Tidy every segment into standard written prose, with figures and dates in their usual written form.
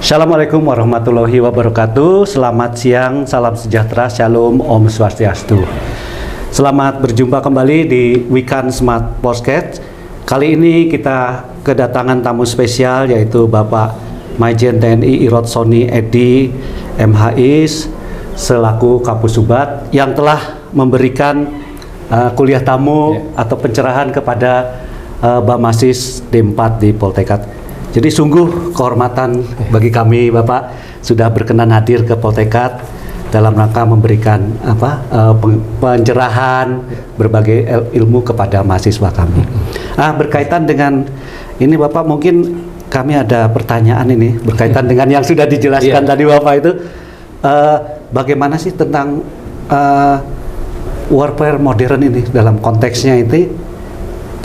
Assalamualaikum warahmatullahi wabarakatuh. Selamat siang, salam sejahtera, shalom, om swastiastu. Selamat berjumpa kembali di Wikan Smart Podcast. Kali ini kita kedatangan tamu spesial yaitu Bapak Majen TNI Irot Sony Edi MHIS selaku Kapusubat yang telah memberikan kuliah tamu atau pencerahan kepada Bamasis D4 di Poltekkad. Jadi sungguh kehormatan bagi kami Bapak sudah berkenan hadir ke Poltekkad dalam rangka memberikan pencerahan berbagai ilmu kepada mahasiswa kami. Berkaitan dengan ini Bapak, mungkin kami ada pertanyaan ini berkaitan dengan yang sudah dijelaskan tadi Bapak itu, bagaimana sih tentang warfare modern ini dalam konteksnya itu,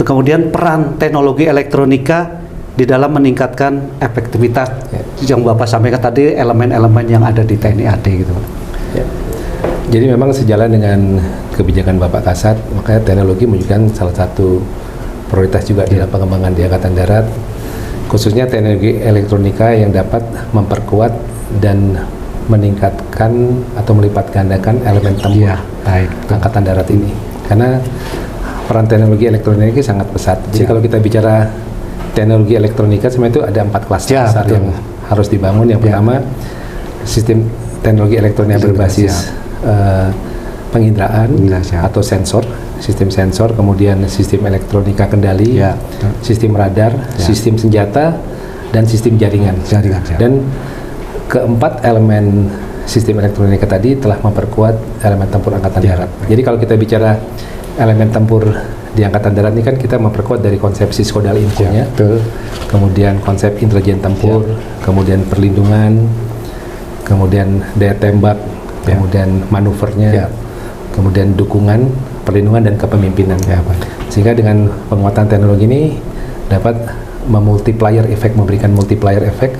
kemudian peran teknologi elektronika di dalam meningkatkan efektivitas yang Bapak sampaikan tadi, elemen-elemen yang ada di TNI AD gitu. Jadi memang sejalan dengan kebijakan Bapak Kasat, makanya teknologi menunjukkan salah satu prioritas juga di dalam pengembangan di Angkatan Darat, khususnya teknologi elektronika yang dapat memperkuat dan meningkatkan atau melipat gandakan elemen tempur Angkatan Darat ini. Karena peran teknologi elektronika ini sangat pesat. Jadi kalau kita bicara teknologi elektronika sebenarnya itu ada 4 klaster besar yang harus dibangun. Yang pertama, sistem teknologi elektronika berbasis penginderaan atau sensor, sistem sensor, kemudian sistem elektronika kendali, sistem radar, sistem senjata, dan sistem jaringan. Dan keempat elemen sistem elektronika tadi telah memperkuat elemen tempur Angkatan Darat. Jadi kalau kita bicara elemen tempur di Angkatan Darat ini kan kita memperkuat dari konsep siskodal infonya, kemudian konsep intelijen tempur, kemudian perlindungan, kemudian daya tembak, kemudian manuvernya, kemudian dukungan, perlindungan dan kepemimpinan. Sehingga dengan penguatan teknologi ini dapat memultiplier efek, memberikan multiplier efek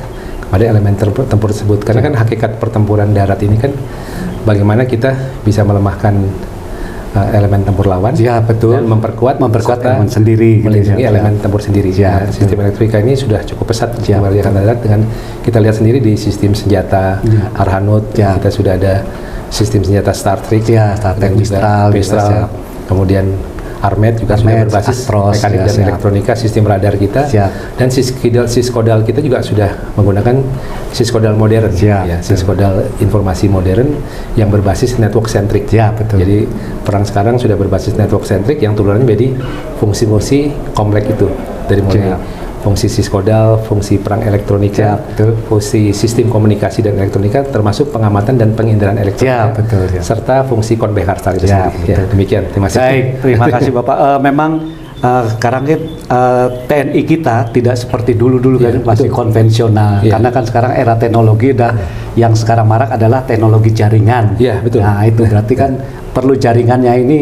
kepada elemen tempur tersebut. Karena kan hakikat pertempuran darat ini kan bagaimana kita bisa melemahkan elemen tempur lawan, dan memperkuat elemen sendiri, melindungi elemen tempur sendiri. Sistem elektronika ini sudah cukup pesat di Angkatan Darat. Dengan kita lihat sendiri di sistem senjata Arhanud, kita sudah ada sistem senjata Star Trek, Mistral, kemudian Armet juga sudah berbasis mekanik dan elektronika, sistem radar kita, dan siskodal kita juga sudah menggunakan siskodal modern, siskodal informasi modern yang berbasis network centric. Jadi perang sekarang sudah berbasis network centric yang turunannya menjadi fungsi-fungsi kompleks itu, dari mulai fungsi siskodal, fungsi perang elektronika, fungsi sistem komunikasi dan elektronika, termasuk pengamatan dan penginderaan elektronika, serta fungsi konvei karsal itu sendiri. Demikian, terima kasih. Baik, terima kasih Bapak. Memang sekarang TNI kita tidak seperti dulu-dulu kan, masih konvensional. Karena kan sekarang era teknologi yang sekarang marak adalah teknologi jaringan. Nah itu berarti kan perlu jaringannya ini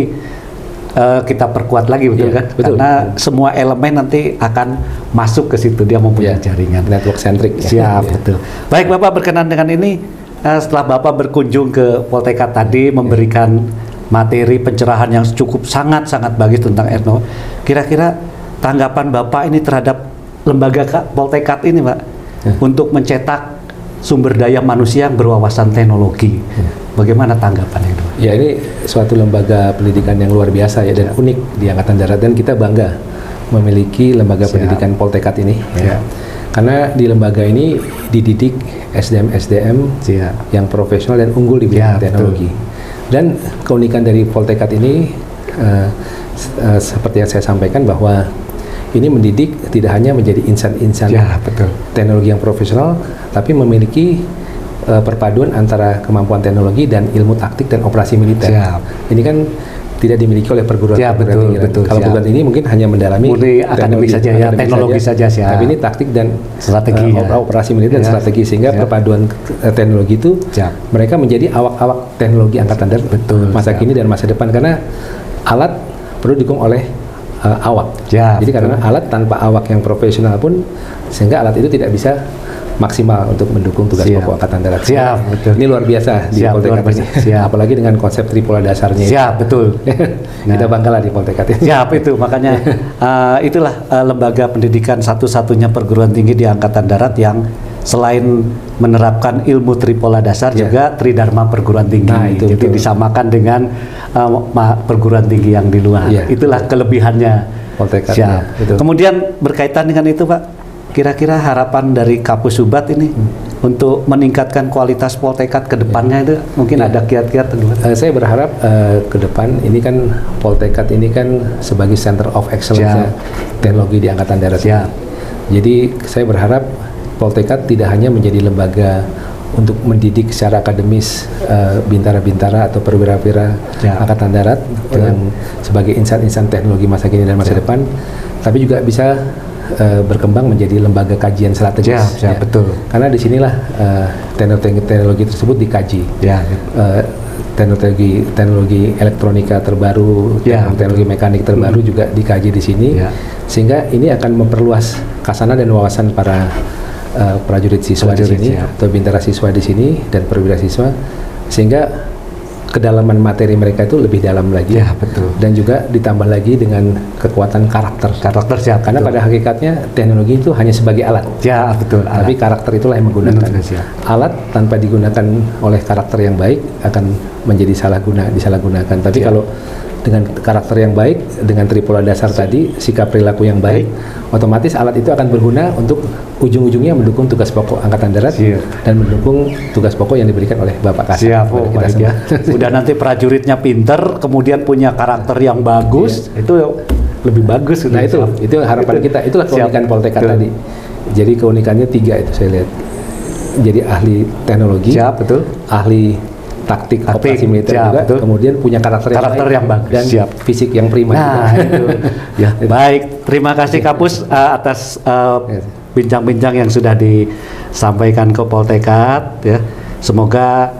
kita perkuat lagi, kan? Karena semua elemen nanti akan masuk ke situ, dia mempunyai jaringan network centric. Betul. Baik Bapak, berkenan dengan ini, setelah Bapak berkunjung ke Poltekkad tadi memberikan materi pencerahan yang cukup sangat-sangat bagus tentang Etno, kira-kira tanggapan Bapak ini terhadap lembaga Poltekkad ini Pak, untuk mencetak sumber daya manusia yang berwawasan teknologi. Bagaimana tanggapannya itu? Ya, ini suatu lembaga pendidikan yang luar biasa dan unik di Angkatan Darat, dan kita bangga memiliki lembaga pendidikan Poltekkad ini. Karena di lembaga ini dididik SDM-SDM yang profesional dan unggul di bidang teknologi. Dan keunikan dari Poltekkad ini seperti yang saya sampaikan, bahwa ini mendidik tidak hanya menjadi insan-insan teknologi yang profesional, tapi memiliki perpaduan antara kemampuan teknologi dan ilmu taktik dan operasi militer. Ini kan tidak dimiliki oleh perguruan tinggi. Kalau perguruan tinggi mungkin hanya mendalami akademik saja, teknologi saja. Tapi ini taktik dan strategi, operasi militer dan strategi, sehingga perpaduan teknologi itu mereka menjadi awak-awak teknologi Angkatan Darat masa kini dan masa depan, karena alat perlu didukung oleh awak. Jadi karena alat tanpa awak yang profesional pun, sehingga alat itu tidak bisa maksimal untuk mendukung tugas pokok Angkatan Darat. Ini luar biasa di Poltekkad ini. Apalagi dengan konsep tripola dasarnya. Kita banggalah di Poltekkad ini. Itu makanya itulah lembaga pendidikan satu-satunya perguruan tinggi di Angkatan Darat yang selain menerapkan ilmu Tripola dasar juga Tridharma perguruan tinggi. Nah, itu jadi betul. disamakan dengan perguruan tinggi yang di luar. Itulah kelebihannya Poltekkad. Siap. Betul. Kemudian berkaitan dengan itu Pak, kira-kira harapan dari Kapus Subhat ini untuk meningkatkan kualitas Poltekkad ke depannya itu mungkin ada kiat-kiat teman. Saya berharap ke depan ini kan Poltekkad ini kan sebagai center of excellence teknologi di Angkatan Darat. Jadi saya berharap Poltekkad tidak hanya menjadi lembaga untuk mendidik secara akademis bintara-bintara atau perwira-wira Angkatan Darat yang sebagai insan-insan teknologi masa kini dan masa depan, tapi juga bisa berkembang menjadi lembaga kajian strategis. Betul. Karena disinilah teknologi tersebut dikaji. Teknologi elektronika terbaru, teknologi mekanik terbaru juga dikaji di sini, sehingga ini akan memperluas kasanan dan wawasan para prajurit siswa di sini atau bintara siswa di sini dan perwira siswa, sehingga kedalaman materi mereka itu lebih dalam lagi. Betul. Dan juga ditambah lagi dengan kekuatan karakter. Karena pada hakikatnya teknologi itu hanya sebagai alat. Betul. Tapi karakter itulah yang menggunakan. Alat tanpa digunakan oleh karakter yang baik akan menjadi disalahgunakan. Tapi kalau dengan karakter yang baik, dengan Tripola dasar tadi, sikap perilaku yang baik, otomatis alat itu akan berguna untuk ujung-ujungnya mendukung tugas pokok Angkatan Darat dan mendukung tugas pokok yang diberikan oleh Bapak Kasat. Udah nanti prajuritnya pinter, kemudian punya karakter yang bagus, itu lebih bagus. Nah itu harapan kita, itulah keunikan Poltekkad tadi. Jadi keunikannya 3 itu saya lihat. Jadi ahli teknologi, ahli taktik operasi militer juga, kemudian punya karakter yang bagus dan fisik yang prima. Itu. Baik, terima kasih Kapus atas bincang-bincang yang sudah disampaikan ke Poltekkad. Semoga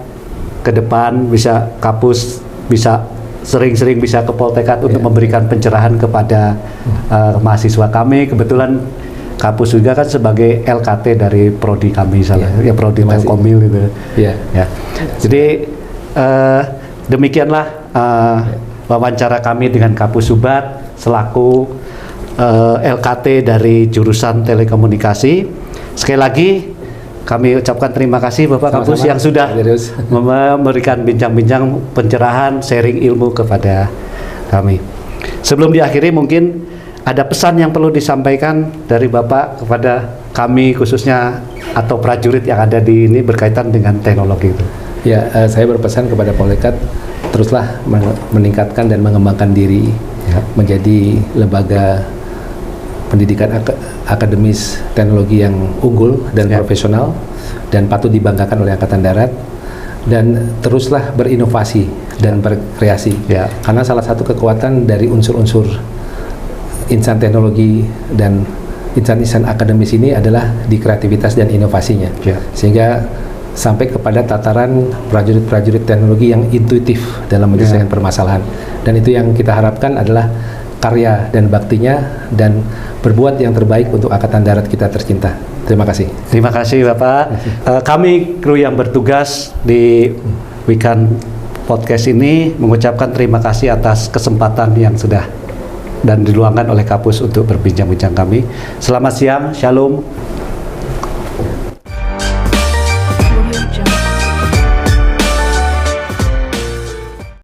ke depan Kapus bisa sering-sering bisa ke Poltekkad untuk memberikan pencerahan kepada mahasiswa kami. Kebetulan Kapus juga kan sebagai LKT dari prodi kami, prodi Telkomil itu. Jadi demikianlah wawancara kami dengan Kapus Subhat selaku LKT dari jurusan telekomunikasi. Sekali lagi kami ucapkan terima kasih Bapak Kapus yang sudah memberikan bincang-bincang pencerahan, sharing ilmu kepada kami. Sebelum diakhiri, mungkin ada pesan yang perlu disampaikan dari Bapak kepada kami khususnya atau prajurit yang ada di ini berkaitan dengan teknologi itu. Saya berpesan kepada Poltekkad teruslah meningkatkan dan mengembangkan diri menjadi lembaga pendidikan akademis teknologi yang unggul dan profesional dan patut dibanggakan oleh Angkatan Darat, dan teruslah berinovasi dan berkreasi. Karena salah satu kekuatan dari unsur-unsur insan teknologi dan insan-insan akademis ini adalah di kreativitas dan inovasinya, sehingga sampai kepada tataran prajurit-prajurit teknologi yang intuitif dalam menyelesaikan permasalahan. Dan itu yang kita harapkan adalah karya dan baktinya dan berbuat yang terbaik untuk Angkatan Darat kita tercinta. Terima kasih. Terima kasih Bapak. Kami kru yang bertugas di Wikan Podcast ini mengucapkan terima kasih atas kesempatan yang sudah dan diluangkan oleh Kapus untuk berbincang-bincang kami. Selamat siang, Shalom.